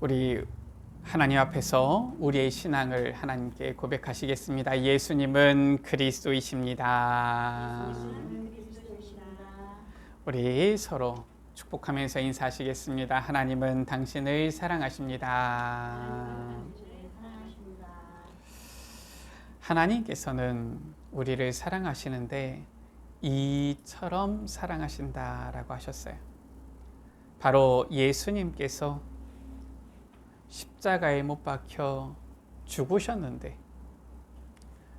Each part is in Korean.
우리 하나님 앞에서 우리의 신앙을 하나님께 고백하시겠습니다. 예수님은 그리스도이십니다. 우리 서로 축복하면서 인사하시겠습니다. 하나님은 당신을 사랑하십니다. 하나님께서는 우리를 사랑하시는데 이처럼 사랑하신다라고 하셨어요. 바로 예수님께서 십자가에 못 박혀 죽으셨는데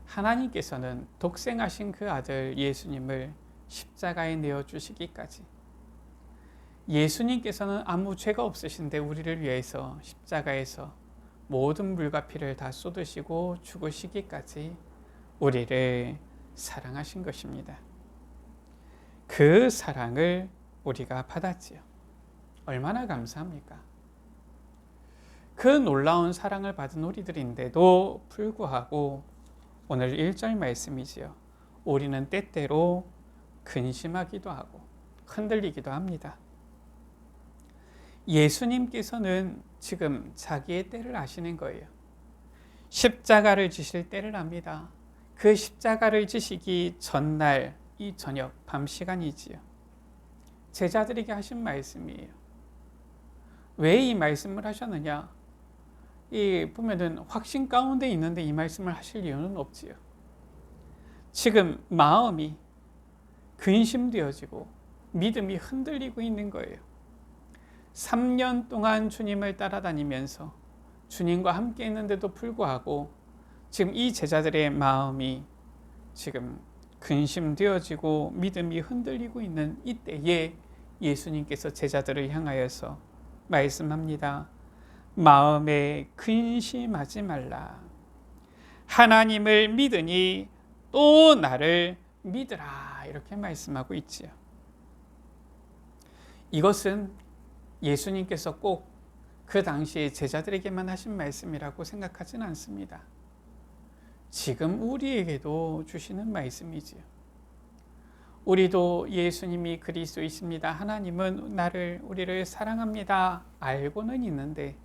하나님께서는 독생하신 그 아들 예수님을 십자가에 내어주시기까지, 예수님께서는 아무 죄가 없으신데 우리를 위해서 십자가에서 모든 물과 피를 다 쏟으시고 죽으시기까지 우리를 사랑하신 것입니다. 그 사랑을 우리가 받았지요. 얼마나 감사합니까? 그 놀라운 사랑을 받은 우리들인데도 불구하고 오늘 1절 말씀이지요. 우리는 때때로 근심하기도 하고 흔들리기도 합니다. 예수님께서는 지금 자기의 때를 아시는 거예요. 십자가를 지실 때를 압니다. 그 십자가를 지시기 전날 이 저녁 밤 시간이지요. 제자들에게 하신 말씀이에요. 왜 이 말씀을 하셨느냐? 이 보면은 확신 가운데 있는데 이 말씀을 하실 이유는 없지요. 지금 마음이 근심되어지고 믿음이 흔들리고 있는 거예요. 3년 동안 주님을 따라다니면서 주님과 함께 했는데도 불구하고 지금 이 제자들의 마음이 지금 근심되어지고 믿음이 흔들리고 있는 이때에 예수님께서 제자들을 향하여서 말씀합니다. 마음에 근심하지 말라. 하나님을 믿으니 또 나를 믿으라. 이렇게 말씀하고 있지요. 이것은 예수님께서 꼭 그 당시에 제자들에게만 하신 말씀이라고 생각하진 않습니다. 지금 우리에게도 주시는 말씀이지요. 우리도 예수님이 그리스도이십니다. 하나님은 우리를 사랑합니다. 알고는 있는데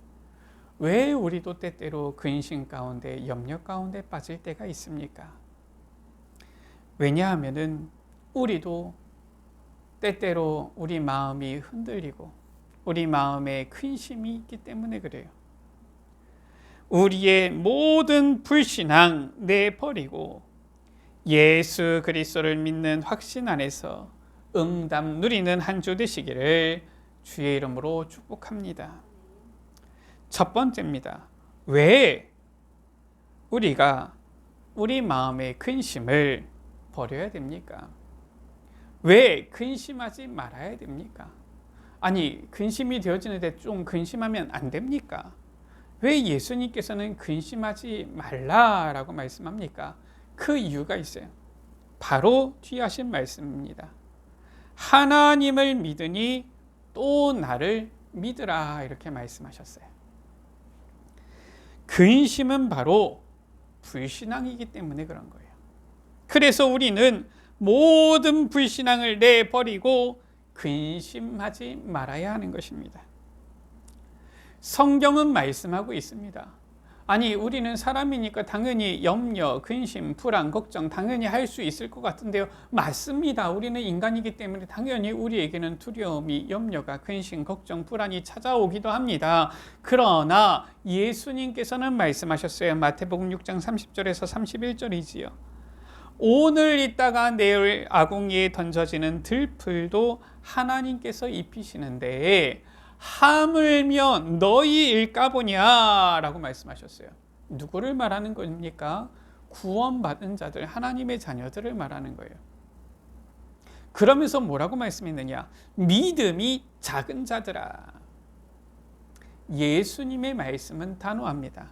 왜 우리도 때때로 근심 가운데, 염려 가운데 빠질 때가 있습니까? 왜냐하면은 우리도 때때로 우리 마음이 흔들리고 우리 마음에 근심이 있기 때문에 그래요. 우리의 모든 불신앙 내버리고 예수 그리스도를 믿는 확신 안에서 응답 누리는 한 주 되시기를 주의 이름으로 축복합니다. 첫 번째입니다. 왜 우리가 우리 마음의 근심을 버려야 됩니까? 왜 근심하지 말아야 됩니까? 아니, 근심이 되어지는데 좀 근심하면 안 됩니까? 왜 예수님께서는 근심하지 말라라고 말씀합니까? 그 이유가 있어요. 바로 뒤에 하신 말씀입니다. 하나님을 믿으니 또 나를 믿으라. 이렇게 말씀하셨어요. 근심은 바로 불신앙이기 때문에 그런 거예요. 그래서 우리는 모든 불신앙을 내버리고 근심하지 말아야 하는 것입니다. 성경은 말씀하고 있습니다. 아니, 우리는 사람이니까 당연히 염려, 근심, 불안, 걱정 당연히 할 수 있을 것 같은데요. 맞습니다. 우리는 인간이기 때문에 당연히 우리에게는 두려움이, 염려가, 근심, 걱정, 불안이 찾아오기도 합니다. 그러나 예수님께서는 말씀하셨어요. 마태복음 6장 30절에서 31절이지요. 오늘 있다가 내일 아궁이에 던져지는 들풀도 하나님께서 입히시는데 하물며 너희일까 보냐라고 말씀하셨어요. 누구를 말하는 겁니까? 구원받은 자들, 하나님의 자녀들을 말하는 거예요. 그러면서 뭐라고 말씀했느냐? 믿음이 작은 자들아. 예수님의 말씀은 단호합니다.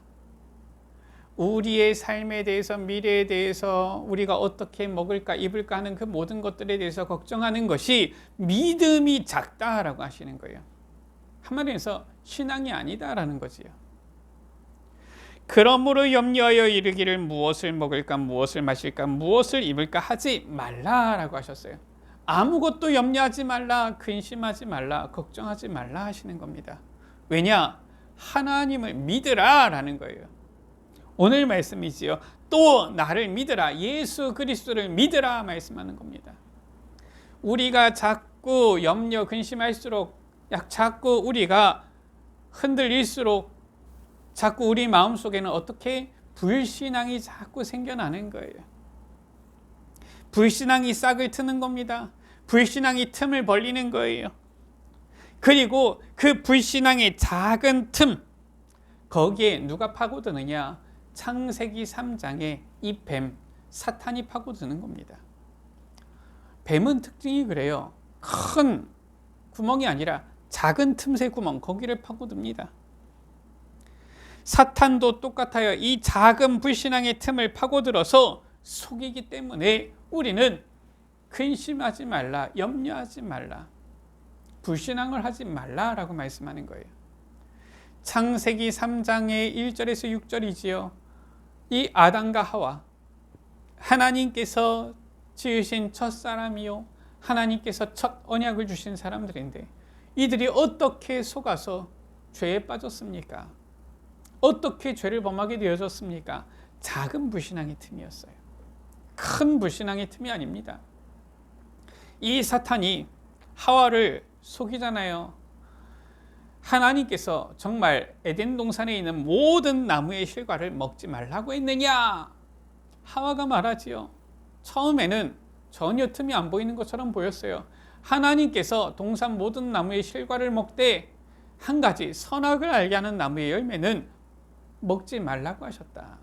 우리의 삶에 대해서, 미래에 대해서 우리가 어떻게 먹을까 입을까 하는 그 모든 것들에 대해서 걱정하는 것이 믿음이 작다라고 하시는 거예요. 한마디로 해서 신앙이 아니다라는 거지요. 그러므로 염려하여 이르기를 무엇을 먹을까, 무엇을 마실까, 무엇을 입을까 하지 말라라고 하셨어요. 아무것도 염려하지 말라, 근심하지 말라, 걱정하지 말라 하시는 겁니다. 왜냐? 하나님을 믿으라라는 거예요. 오늘 말씀이지요. 또 나를 믿으라. 예수 그리스도를 믿으라 말씀하는 겁니다. 우리가 자꾸 염려 근심할수록 자꾸 우리가 흔들릴수록 자꾸 우리 마음속에는 어떻게 불신앙이 자꾸 생겨나는 거예요. 불신앙이 싹을 트는 겁니다. 불신앙이 틈을 벌리는 거예요. 그리고 그 불신앙의 작은 틈, 거기에 누가 파고드느냐? 창세기 3장에 이 뱀, 사탄이 파고드는 겁니다. 뱀은 특징이 그래요. 큰 구멍이 아니라 작은 틈새 구멍, 거기를 파고듭니다. 사탄도 똑같아요. 이 작은 불신앙의 틈을 파고들어서 속이기 때문에 우리는 근심하지 말라, 염려하지 말라, 불신앙을 하지 말라라고 말씀하는 거예요. 창세기 3장의 1절에서 6절이지요. 이 아담과 하와, 하나님께서 지으신 첫 사람이요, 하나님께서 첫 언약을 주신 사람들인데 이들이 어떻게 속아서 죄에 빠졌습니까? 어떻게 죄를 범하게 되어졌습니까? 작은 불신앙의 틈이었어요. 큰 불신앙의 틈이 아닙니다. 이 사탄이 하와를 속이잖아요. 하나님께서 정말 에덴 동산에 있는 모든 나무의 실과를 먹지 말라고 했느냐? 하와가 말하지요. 처음에는 전혀 틈이 안 보이는 것처럼 보였어요. 하나님께서 동산 모든 나무의 실과를 먹되 한 가지 선악을 알게 하는 나무의 열매는 먹지 말라고 하셨다.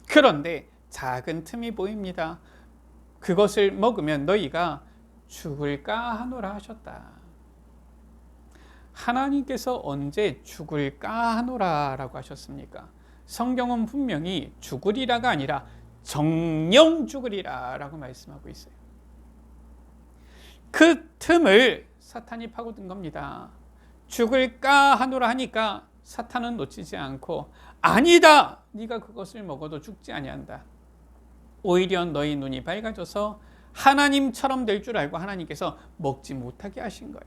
그런데 작은 틈이 보입니다. 그것을 먹으면 너희가 죽을까 하노라 하셨다. 하나님께서 언제 죽을까 하노라 라고 하셨습니까? 성경은 분명히 죽으리라가 아니라 정령 죽으리라 라고 말씀하고 있어요. 그 틈을 사탄이 파고든 겁니다. 죽을까 하노라 하니까 사탄은 놓치지 않고 아니다! 네가 그것을 먹어도 죽지 아니한다. 오히려 너희 눈이 밝아져서 하나님처럼 될 줄 알고 하나님께서 먹지 못하게 하신 거야.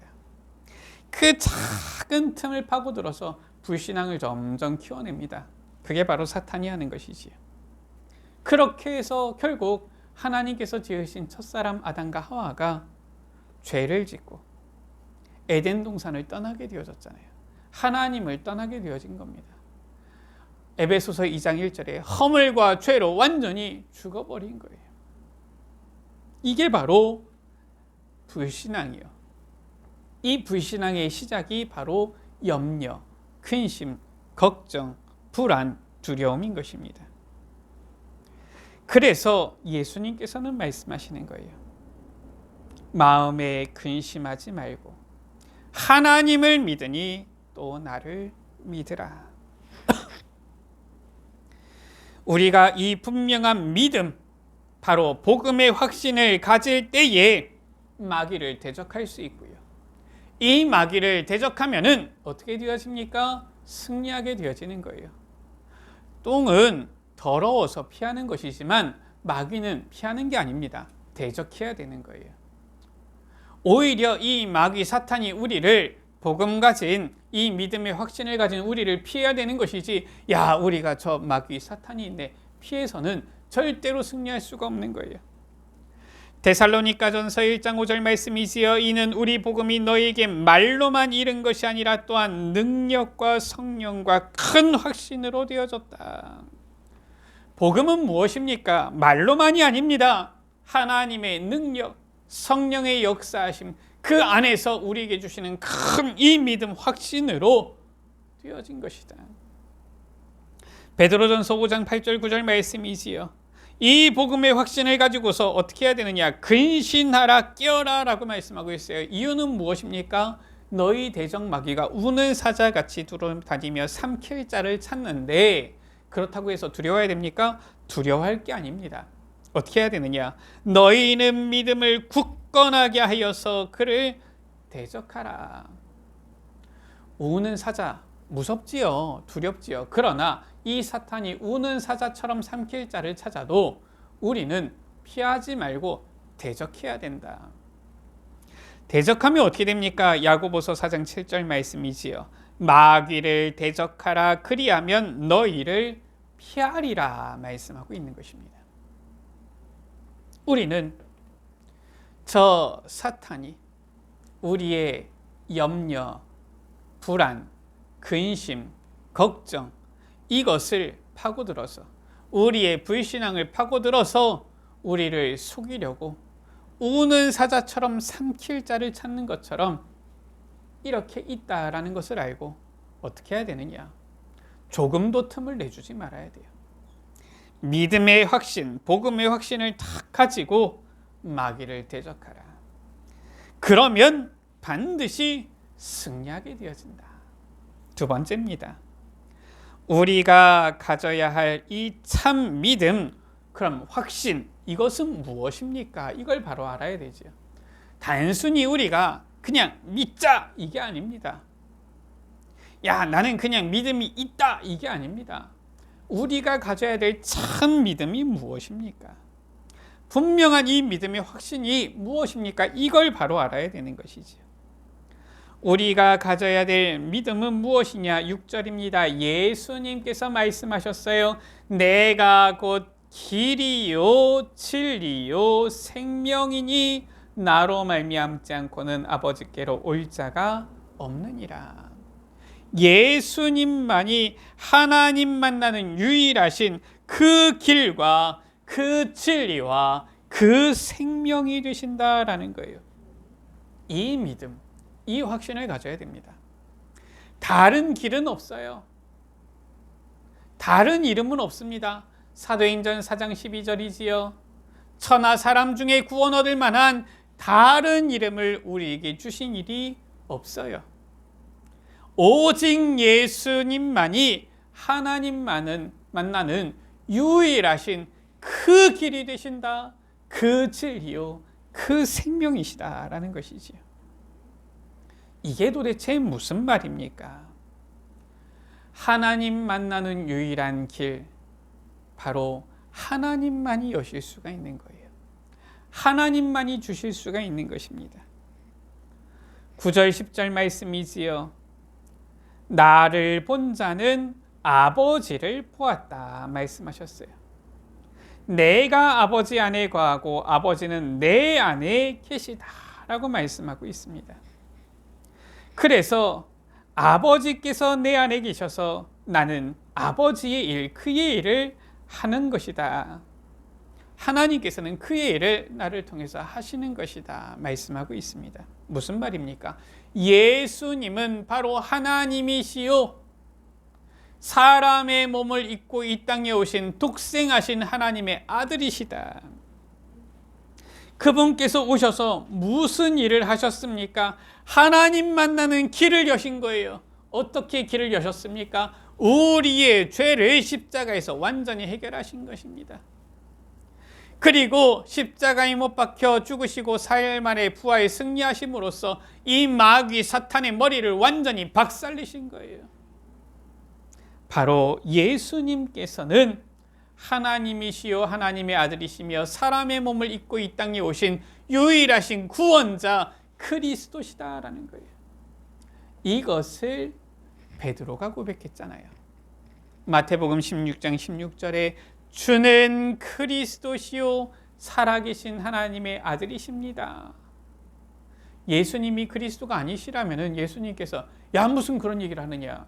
그 작은 틈을 파고들어서 불신앙을 점점 키워냅니다. 그게 바로 사탄이 하는 것이지요. 그렇게 해서 결국 하나님께서 지으신 첫사람 아담과 하와가 죄를 짓고 에덴 동산을 떠나게 되어졌잖아요. 하나님을 떠나게 되어진 겁니다. 에베소서 2장 1절에 허물과 죄로 완전히 죽어버린 거예요. 이게 바로 불신앙이요. 이 불신앙의 시작이 바로 염려, 근심, 걱정, 불안, 두려움인 것입니다. 그래서 예수님께서는 말씀하시는 거예요. 마음에 근심하지 말고 하나님을 믿으니 또 나를 믿으라. 우리가 이 분명한 믿음, 바로 복음의 확신을 가질 때에 마귀를 대적할 수 있고요. 이 마귀를 대적하면은 어떻게 되어집니까? 승리하게 되어지는 거예요. 똥은 더러워서 피하는 것이지만 마귀는 피하는 게 아닙니다. 대적해야 되는 거예요. 오히려 이 마귀 사탄이 우리를 복음 가진 이 믿음의 확신을 가진 우리를 피해야 되는 것이지, 야 우리가 저 마귀 사탄이 있네 피해서는 절대로 승리할 수가 없는 거예요. 데살로니가전서 1장 5절 말씀이지요. 이는 우리 복음이 너희에게 말로만 이른 것이 아니라 또한 능력과 성령과 큰 확신으로 되어졌다. 복음은 무엇입니까? 말로만이 아닙니다. 하나님의 능력, 성령의 역사하심, 그 안에서 우리에게 주시는 큰 이 믿음 확신으로 되어진 것이다. 베드로전서 5장 8절 9절 말씀이지요. 이 복음의 확신을 가지고서 어떻게 해야 되느냐? 근신하라, 깨어라 라고 말씀하고 있어요. 이유는 무엇입니까? 너희 대적 마귀가 우는 사자같이 두루다니며 삼킬 자를 찾는데, 그렇다고 해서 두려워야 됩니까? 두려워할 게 아닙니다. 어떻게 해야 되느냐? 너희는 믿음을 굳건하게 하여서 그를 대적하라. 우는 사자 무섭지요, 두렵지요. 그러나 이 사탄이 우는 사자처럼 삼킬 자를 찾아도 우리는 피하지 말고 대적해야 된다. 대적하면 어떻게 됩니까? 야고보서 4장 7절 말씀이지요. 마귀를 대적하라. 그리하면 너희를 피하리라 말씀하고 있는 것입니다. 우리는 저 사탄이 우리의 염려, 불안, 근심, 걱정 이것을 파고들어서 우리의 불신앙을 파고들어서 우리를 속이려고 우는 사자처럼 삼킬 자를 찾는 것처럼 이렇게 있다라는 것을 알고 어떻게 해야 되느냐? 조금도 틈을 내주지 말아야 돼요. 믿음의 확신, 복음의 확신을 딱 가지고 마귀를 대적하라. 그러면 반드시 승리하게 되어진다. 두 번째입니다. 우리가 가져야 할 이 참 믿음, 그럼 확신, 이것은 무엇입니까? 이걸 바로 알아야 되죠. 단순히 우리가 그냥 믿자 이게 아닙니다. 야, 나는 그냥 믿음이 있다 이게 아닙니다. 우리가 가져야 될 참 믿음이 무엇입니까? 분명한 이 믿음의 확신이 무엇입니까? 이걸 바로 알아야 되는 것이죠. 우리가 가져야 될 믿음은 무엇이냐? 6절입니다. 예수님께서 말씀하셨어요. 내가 곧 길이요 진리요 생명이니 나로 말미암지 않고는 아버지께로 올 자가 없느니라. 예수님만이 하나님 만나는 유일하신 그 길과 그 진리와 그 생명이 되신다라는 거예요. 이 믿음, 이 확신을 가져야 됩니다. 다른 길은 없어요. 다른 이름은 없습니다. 사도행전 4장 12절이지요. 천하 사람 중에 구원 얻을 만한 다른 이름을 우리에게 주신 일이 없어요. 오직 예수님만이 하나님만은 만나는 유일하신 그 길이 되신다. 그 진리요, 그 생명이시다라는 것이지요. 이게 도대체 무슨 말입니까? 하나님 만나는 유일한 길, 바로 하나님만이 여실 수가 있는 거예요. 하나님만이 주실 수가 있는 것입니다. 9절 10절 말씀이지요. 나를 본 자는 아버지를 보았다 말씀하셨어요. 내가 아버지 안에 거하고 아버지는 내 안에 계시다라고 말씀하고 있습니다. 그래서 아버지께서 내 안에 계셔서 나는 아버지의 일, 그의 일을 하는 것이다. 하나님께서는 그의 일을 나를 통해서 하시는 것이다 말씀하고 있습니다. 무슨 말입니까? 예수님은 바로 하나님이시요 사람의 몸을 입고 이 땅에 오신 독생하신 하나님의 아들이시다. 그분께서 오셔서 무슨 일을 하셨습니까? 하나님 만나는 길을 여신 거예요. 어떻게 길을 여셨습니까? 우리의 죄를 십자가에서 완전히 해결하신 것입니다. 그리고 십자가에 못 박혀 죽으시고 4일 만에 부활 승리하심으로써 이 마귀 사탄의 머리를 완전히 박살내신 거예요. 바로 예수님께서는 하나님이시요 하나님의 아들이시며 사람의 몸을 입고 이 땅에 오신 유일하신 구원자 그리스도시다라는 거예요. 이것을 베드로가 고백했잖아요. 마태복음 16장 16절에 주는 그리스도시요 살아계신 하나님의 아들이십니다. 예수님이 그리스도가 아니시라면 예수님께서 야 무슨 그런 얘기를 하느냐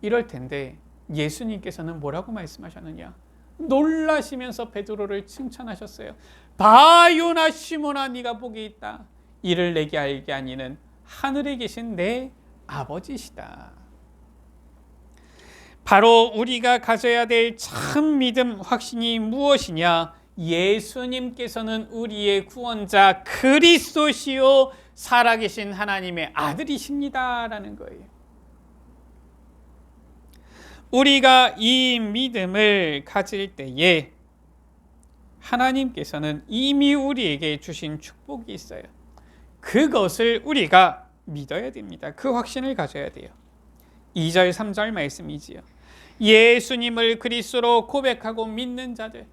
이럴 텐데 예수님께서는 뭐라고 말씀하셨느냐? 놀라시면서 베드로를 칭찬하셨어요. 바요나 시몬아 네가 복이 있다. 이를 내게 알게 하니는 하늘에 계신 내 아버지시다. 바로 우리가 가져야 될 참 믿음 확신이 무엇이냐? 예수님께서는 우리의 구원자 그리스도시요 살아계신 하나님의 아들이십니다라는 거예요. 우리가 이 믿음을 가질 때에 하나님께서는 이미 우리에게 주신 축복이 있어요. 그것을 우리가 믿어야 됩니다. 그 확신을 가져야 돼요. 2절 3절 말씀이지요. 예수님을 그리스도로 고백하고 믿는 자들,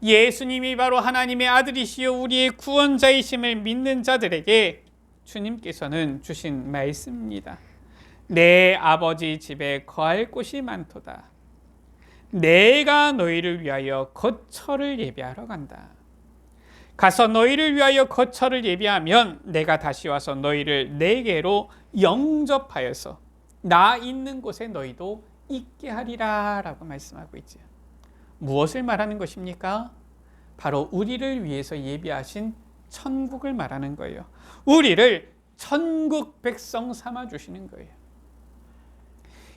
예수님이 바로 하나님의 아들이시요 우리의 구원자이심을 믿는 자들에게 주님께서는 주신 말씀입니다. 내 아버지 집에 거할 곳이 많도다. 내가 너희를 위하여 거처를 예비하러 간다. 가서 너희를 위하여 거처를 예비하면 내가 다시 와서 너희를 내게로 영접하여서 나 있는 곳에 너희도 있게 하리라 라고 말씀하고 있죠. 무엇을 말하는 것입니까? 바로 우리를 위해서 예비하신 천국을 말하는 거예요. 우리를 천국 백성 삼아 주시는 거예요.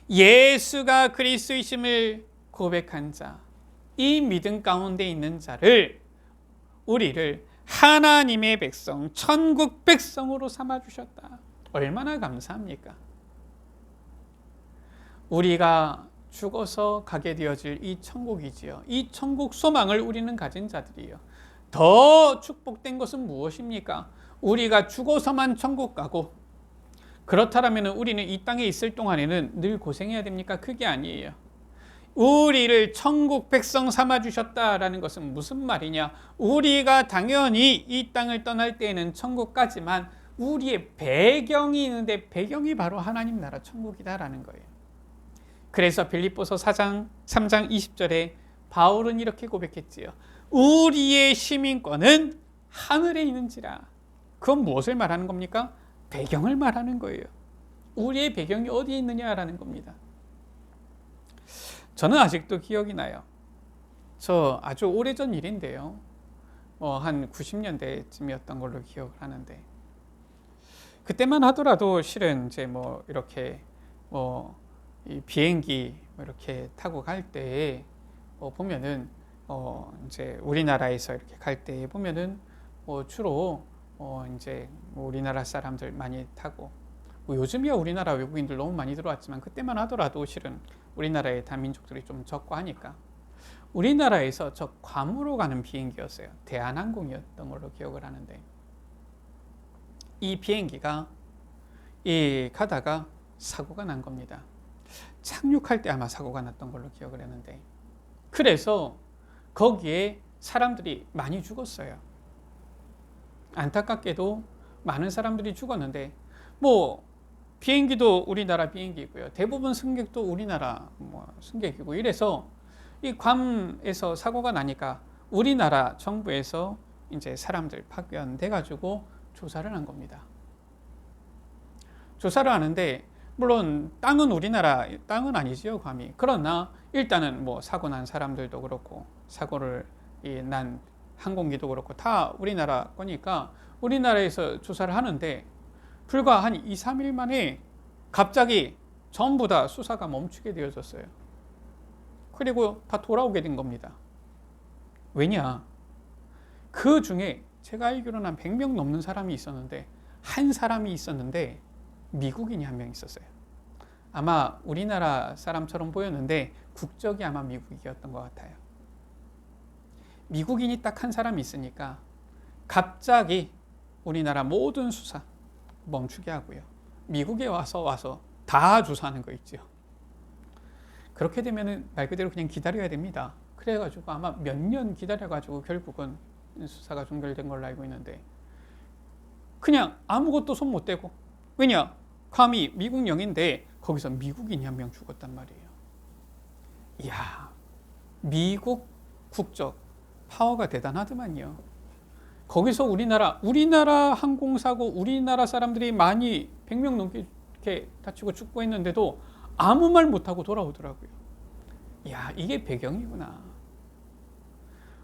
예수가 그리스도이심을 고백한 자, 이 믿음 가운데 있는 자를, 우리를 하나님의 백성, 천국 백성으로 삼아 주셨다. 얼마나 감사합니까? 우리가 죽어서 가게 되어질 이 천국이지요. 이 천국 소망을 우리는 가진 자들이에요. 더 축복된 것은 무엇입니까? 우리가 죽어서만 천국 가고, 그렇다면 우리는 이 땅에 있을 동안에는 늘 고생해야 됩니까? 그게 아니에요. 우리를 천국 백성 삼아 주셨다라는 것은 무슨 말이냐? 우리가 당연히 이 땅을 떠날 때에는 천국까지만 우리의 배경이 있는데, 배경이 바로 하나님 나라 천국이다라는 거예요. 그래서 빌립보서 4장 3장 20절에 바울은 이렇게 고백했지요. 우리의 시민권은 하늘에 있는지라. 그건 무엇을 말하는 겁니까? 배경을 말하는 거예요. 우리의 배경이 어디에 있느냐라는 겁니다. 저는 아직도 기억이 나요. 저 아주 오래전 일인데요. 한 90년대쯤이었던 걸로 기억을 하는데, 그때만 하더라도 실은 이제 이렇게 이 비행기 이렇게 타고 갈 때에 보면은 이제 우리나라에서 이렇게 갈 때 보면은 주로 이제 우리나라 사람들 많이 타고, 요즘이야 우리나라 외국인들 너무 많이 들어왔지만 그때만 하더라도 실은 우리나라의 다민족들이 좀 적고 하니까 우리나라에서 저 괌으로 가는 비행기였어요. 대한항공이었던 걸로 기억을 하는데, 이 비행기가 가다가 사고가 난 겁니다. 착륙할 때 아마 사고가 났던 걸로 기억을 했는데, 그래서 거기에 사람들이 많이 죽었어요. 안타깝게도 많은 사람들이 죽었는데, 비행기도 우리나라 비행기고요. 대부분 승객도 우리나라 승객이고, 이래서 이 괌에서 사고가 나니까 우리나라 정부에서 이제 사람들 파견돼 가지고 조사를 한 겁니다. 조사를 하는데, 물론 땅은 우리나라 땅은 아니지요, 괌이. 그러나 일단은 사고 난 사람들도 그렇고, 사고를 난 항공기도 그렇고 다 우리나라 거니까 우리나라에서 조사를 하는데, 불과 한 2, 3일 만에 갑자기 전부 다 수사가 멈추게 되어졌어요. 그리고 다 돌아오게 된 겁니다. 왜냐? 그 중에 제가 알기로는 한 100명 넘는 사람이 있었는데, 한 사람이 있었는데 미국인이 한 명 있었어요. 아마 우리나라 사람처럼 보였는데 국적이 아마 미국이었던 것 같아요. 미국인이 딱 한 사람이 있으니까 갑자기 우리나라 모든 수사 멈추게 하고요. 미국에 와서 다 조사하는 거 있죠. 그렇게 되면은 말 그대로 그냥 기다려야 됩니다. 그래가지고 아마 몇 년 기다려가지고 결국은 수사가 종결된 걸로 알고 있는데, 그냥 아무것도 손 못 대고, 왜냐? 괌이 미국령인데 거기서 미국인이 한 명 죽었단 말이에요. 이야, 미국 국적 파워가 대단하더만요. 거기서 우리나라 항공사고 우리나라 사람들이 많이 100명 넘게 이렇게 다치고 죽고 했는데도 아무 말 못하고 돌아오더라고요. 이야, 이게 배경이구나.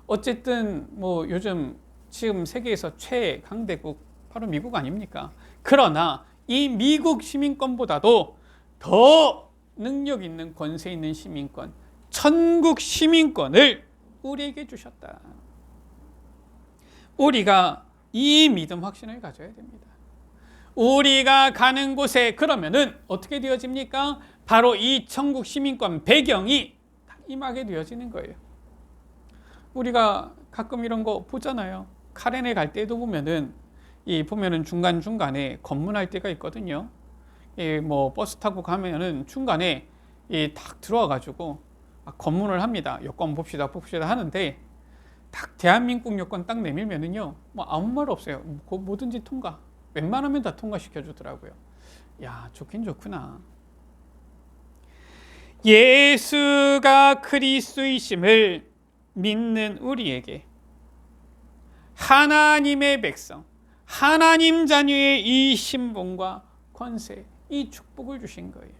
어쨌든 요즘 지금 세계에서 최강대국 바로 미국 아닙니까? 그러나 이 미국 시민권보다도 더 능력 있는 권세 있는 시민권, 천국 시민권을 우리에게 주셨다. 우리가 이 믿음 확신을 가져야 됩니다. 우리가 가는 곳에 그러면은 어떻게 되어집니까? 바로 이 천국 시민권 배경이 임하게 되어지는 거예요. 우리가 가끔 이런 거 보잖아요. 카렌에 갈 때도 보면은 중간중간에 검문할 때가 있거든요. 버스 타고 가면은 중간에 딱 들어와가지고 검문을 합니다. 여권 봅시다 하는데, 딱 대한민국 여권 딱 내밀면은요, 아무 말 없어요. 뭐든지 통과. 웬만하면 다 통과시켜 주더라고요. 야, 좋긴 좋구나. 예수가 그리스도이심을 믿는 우리에게 하나님의 백성, 하나님 자녀의 이 신분과 권세, 이 축복을 주신 거예요.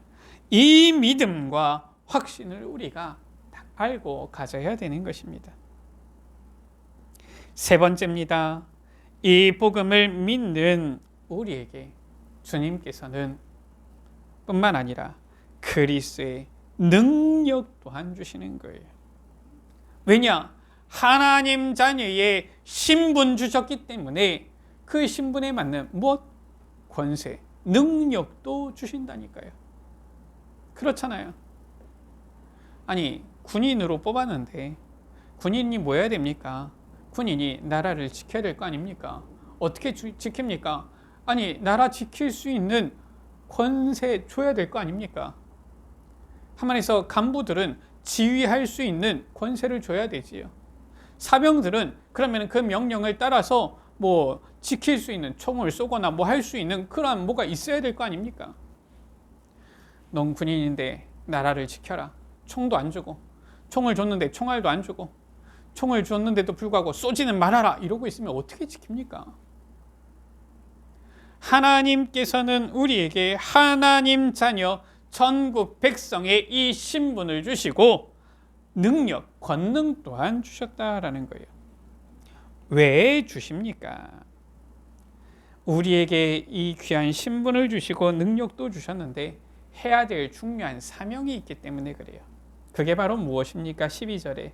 이 믿음과 확신을 우리가 딱 알고 가져야 되는 것입니다. 세 번째입니다. 이 복음을 믿는 우리에게 주님께서는 뿐만 아니라 그리스도의 능력 또한 주시는 거예요. 왜냐? 하나님 자녀의 신분 주셨기 때문에 그 신분에 맞는 무엇? 권세, 능력도 주신다니까요. 그렇잖아요. 아니, 군인으로 뽑았는데 군인이 뭐 해야 됩니까? 군인이 나라를 지켜야 될 거 아닙니까? 어떻게 지킵니까? 아니, 나라 지킬 수 있는 권세 줘야 될 거 아닙니까? 한마디에서 간부들은 지휘할 수 있는 권세를 줘야 되지요. 사병들은 그러면 그 명령을 따라서 뭐 지킬 수 있는 총을 쏘거나 뭐 할 수 있는 그런 뭐가 있어야 될 거 아닙니까? 넌 군인인데 나라를 지켜라. 총도 안 주고, 총을 줬는데 총알도 안 주고, 총을 줬는데도 불구하고 쏘지는 말아라 이러고 있으면 어떻게 지킵니까? 하나님께서는 우리에게 하나님 자녀 전국 백성의 이 신분을 주시고 능력, 권능 또한 주셨다라는 거예요. 왜 주십니까? 우리에게 이 귀한 신분을 주시고 능력도 주셨는데 해야 될 중요한 사명이 있기 때문에 그래요. 그게 바로 무엇입니까? 12절에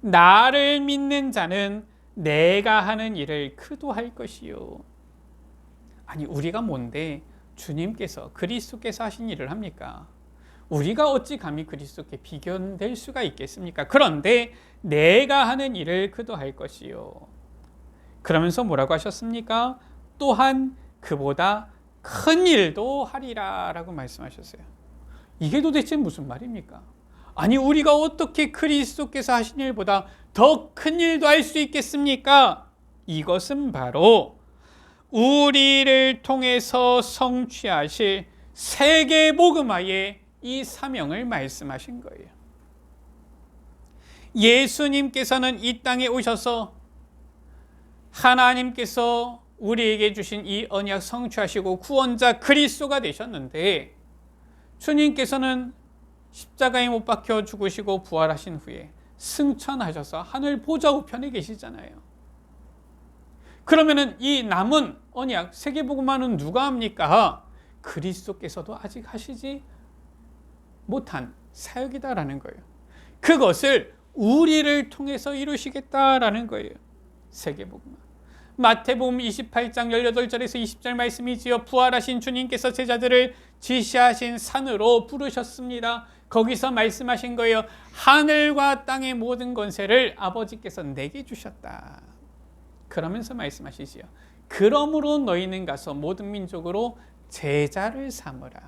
나를 믿는 자는 내가 하는 일을 그도 할 것이요. 아니, 우리가 뭔데 주님께서 그리스도께서 하신 일을 합니까? 우리가 어찌 감히 그리스도께 비견될 수가 있겠습니까? 그런데 내가 하는 일을 그도 할 것이요. 그러면서 뭐라고 하셨습니까? 또한 그보다 큰 일도 하리라 라고 말씀하셨어요. 이게 도대체 무슨 말입니까? 아니, 우리가 어떻게 그리스도께서 하신 일보다 더 큰 일도 할 수 있겠습니까? 이것은 바로 우리를 통해서 성취하실 세계복음화의 이 사명을 말씀하신 거예요. 예수님께서는 이 땅에 오셔서 하나님께서 우리에게 주신 이 언약 성취하시고 구원자 그리스도가 되셨는데 주님께서는 십자가에 못 박혀 죽으시고 부활하신 후에 승천하셔서 하늘 보좌 우편에 계시잖아요. 그러면은 이 남은 언약 세계복음화는 누가 합니까? 그리스도께서도 아직 하시지 못한 사역이다라는 거예요. 그것을 우리를 통해서 이루시겠다라는 거예요. 세계복음화. 마태복음 28장 18절에서 20절 말씀이지요. 부활하신 주님께서 제자들을 지시하신 산으로 부르셨습니다. 거기서 말씀하신 거예요. 하늘과 땅의 모든 권세를 아버지께서 내게 주셨다. 그러면서 말씀하시지요. 그러므로 너희는 가서 모든 민족으로 제자를 삼으라.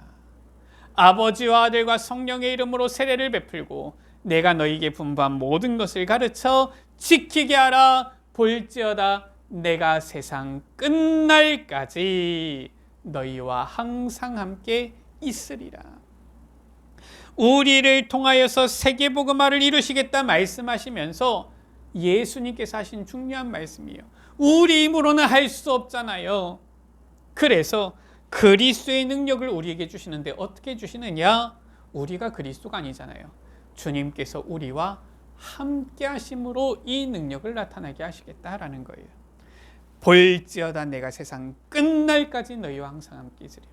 아버지와 아들과 성령의 이름으로 세례를 베풀고 내가 너희에게 분부한 모든 것을 가르쳐 지키게 하라. 볼지어다 내가 세상 끝날까지 너희와 항상 함께 있으리라. 우리를 통하여서 세계복음화를 이루시겠다 말씀하시면서 예수님께서 하신 중요한 말씀이에요. 우리 힘으로는 할 수 없잖아요. 그래서 그리스도의 능력을 우리에게 주시는데 어떻게 주시느냐? 우리가 그리스도가 아니잖아요. 주님께서 우리와 함께 하심으로 이 능력을 나타나게 하시겠다라는 거예요. 볼지어다 내가 세상 끝날까지 너희와 항상 함께 있으리라.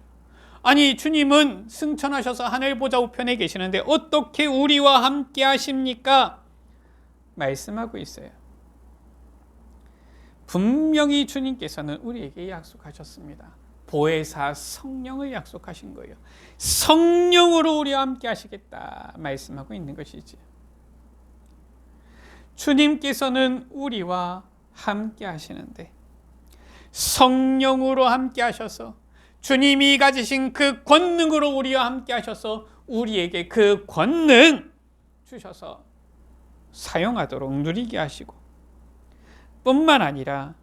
아니, 주님은 승천하셔서 하늘 보좌 우편에 계시는데 어떻게 우리와 함께 하십니까? 말씀하고 있어요. 분명히 주님께서는 우리에게 약속하셨습니다. 보혜사 성령을 약속하신 거예요. 성령으로 우리와 함께 하시겠다 말씀하고 있는 것이지. 주님께서는 우리와 함께 하시는데 성령으로 함께 하셔서 주님이 가지신 그 권능으로 우리와 함께 하셔서 우리에게 그 권능 주셔서 사용하도록 누리게 하시고 뿐만 아니라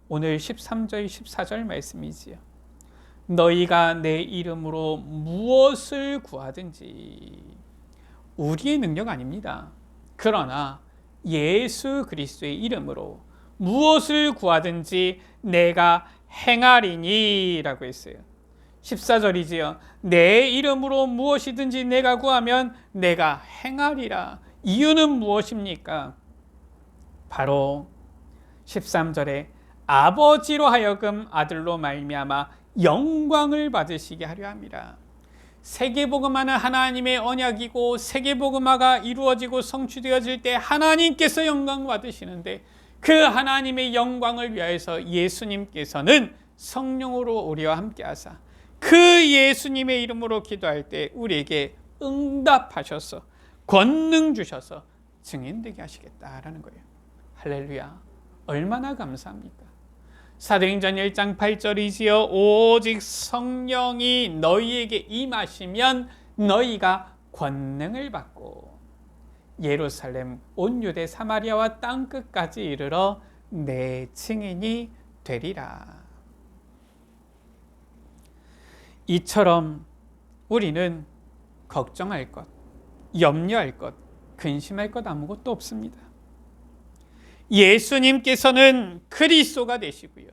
오늘 13절 14절 말씀이지요. 너희가 내 이름으로 무엇을 구하든지 우리의 능력 아닙니다. 그러나 예수 그리스도의 이름으로 무엇을 구하든지 내가 행하리니 라고 했어요. 14절이지요. 내 이름으로 무엇이든지 내가 구하면 내가 행하리라. 이유는 무엇입니까? 바로 13절에 아버지로 하여금 아들로 말미암아 영광을 받으시게 하려 함이라. 세계복음화는 하나님의 언약이고 세계복음화가 이루어지고 성취되어질 때 하나님께서 영광 받으시는데 그 하나님의 영광을 위하여서 예수님께서는 성령으로 우리와 함께 하사 그 예수님의 이름으로 기도할 때 우리에게 응답하셔서 권능 주셔서 증인되게 하시겠다라는 거예요. 할렐루야. 얼마나 감사합니까? 사도행전 1장 8절이지요. 오직 성령이 너희에게 임하시면 너희가 권능을 받고 예루살렘 온 유대 사마리아와 땅끝까지 이르러 내 증인이 되리라. 이처럼 우리는 걱정할 것, 염려할 것, 근심할 것 아무것도 없습니다. 예수님께서는 그리스도가 되시고요.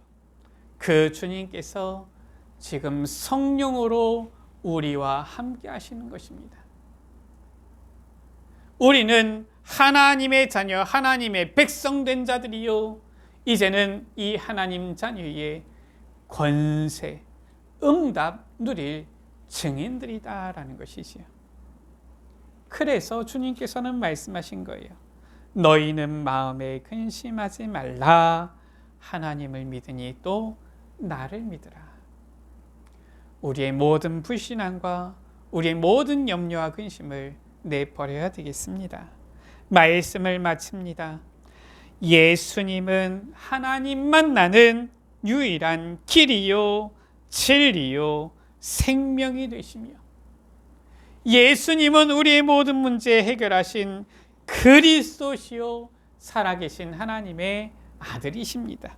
그 주님께서 지금 성령으로 우리와 함께 하시는 것입니다. 우리는 하나님의 자녀, 하나님의 백성된 자들이요. 이제는 이 하나님 자녀의 권세, 응답 누릴 증인들이다라는 것이지요. 그래서 주님께서는 말씀하신 거예요. 너희는 마음에 근심하지 말라. 하나님을 믿으니 또 나를 믿으라. 우리의 모든 불신앙과 우리의 모든 염려와 근심을 내버려야 되겠습니다. 말씀을 마칩니다. 예수님은 하나님 만나는 유일한 길이요, 진리요, 생명이 되시며 예수님은 우리의 모든 문제 해결하신 그리스도시요 살아계신 하나님의 아들이십니다.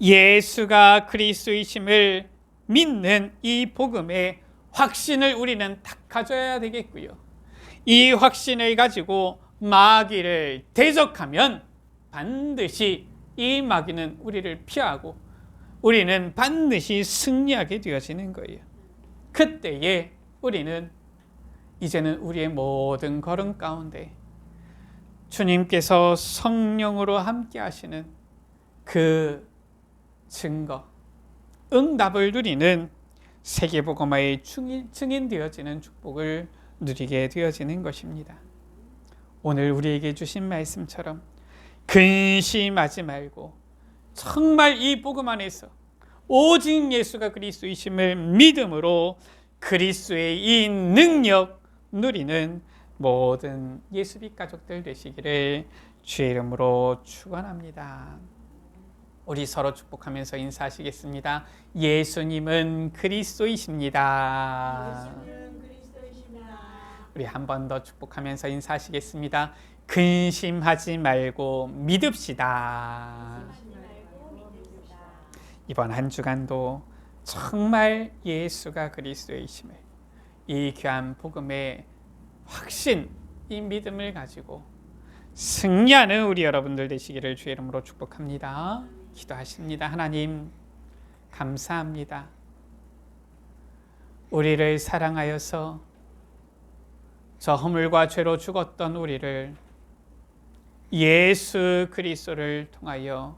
예수가 그리스도이심을 믿는 이 복음의 확신을 우리는 딱 가져야 되겠고요. 이 확신을 가지고 마귀를 대적하면 반드시 이 마귀는 우리를 피하고 우리는 반드시 승리하게 되어지는 거예요. 그때에 우리는 이제는 우리의 모든 걸음 가운데 주님께서 성령으로 함께 하시는 그 증거, 응답을 누리는 세계복음화의 증인 되어지는 축복을 누리게 되어지는 것입니다. 오늘 우리에게 주신 말씀처럼 근심하지 말고 정말 이 복음 안에서 오직 예수가 그리스도이심을 믿음으로 그리스도의 이 능력 누리는 모든 예수빛 가족들 되시기를 주의 이름으로 축원합니다. 우리 서로 축복하면서 인사하시겠습니다. 예수님은 그리스도이십니다. 우리 한 번 더 축복하면서 인사하시겠습니다. 근심하지 말고 믿읍시다. 이번 한 주간도 정말 예수가 그리스도이심을 이 귀한 복음의 확신, 이 믿음을 가지고 승리하는 우리 여러분들 되시기를 주의 이름으로 축복합니다. 기도하십니다. 하나님 감사합니다. 우리를 사랑하여서 저 허물과 죄로 죽었던 우리를 예수 그리스도를 통하여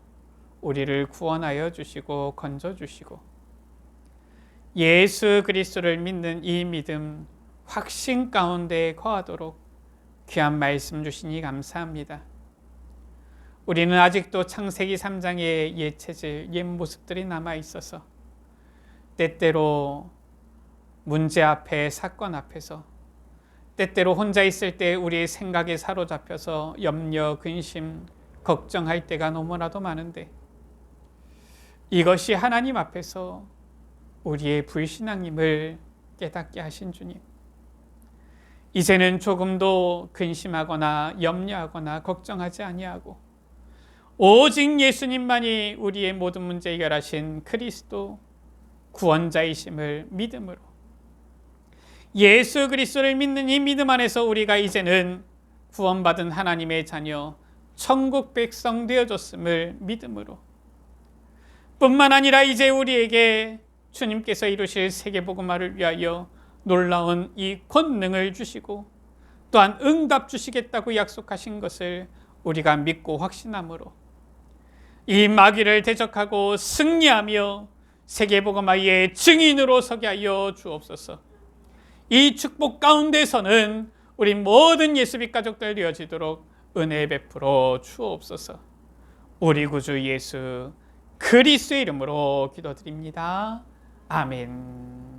우리를 구원하여 주시고 건져 주시고 예수 그리스도를 믿는 이 믿음 확신 가운데 거하도록 귀한 말씀 주시니 감사합니다. 우리는 아직도 창세기 3장의 옛 체질, 옛 모습들이 남아 있어서 때때로 문제 앞에, 사건 앞에서 때때로 혼자 있을 때 우리의 생각에 사로잡혀서 염려, 근심, 걱정할 때가 너무나도 많은데 이것이 하나님 앞에서 우리의 불신앙임을 깨닫게 하신 주님, 이제는 조금도 근심하거나 염려하거나 걱정하지 아니하고 오직 예수님만이 우리의 모든 문제 해결하신 그리스도 구원자이심을 믿음으로 예수 그리스도를 믿는 이 믿음 안에서 우리가 이제는 구원받은 하나님의 자녀, 천국 백성 되어졌음을 믿음으로, 뿐만 아니라 이제 우리에게 주님께서 이루실 세계복음화를 위하여 놀라운 이 권능을 주시고 또한 응답 주시겠다고 약속하신 것을 우리가 믿고 확신함으로 이 마귀를 대적하고 승리하며 세계복음화의 증인으로 서게 하여 주옵소서. 이 축복 가운데서는 우리 모든 예수빛 가족들 되어지도록 은혜 베풀어 주옵소서. 우리 구주 예수 그리스도의 이름으로 기도드립니다. 아멘.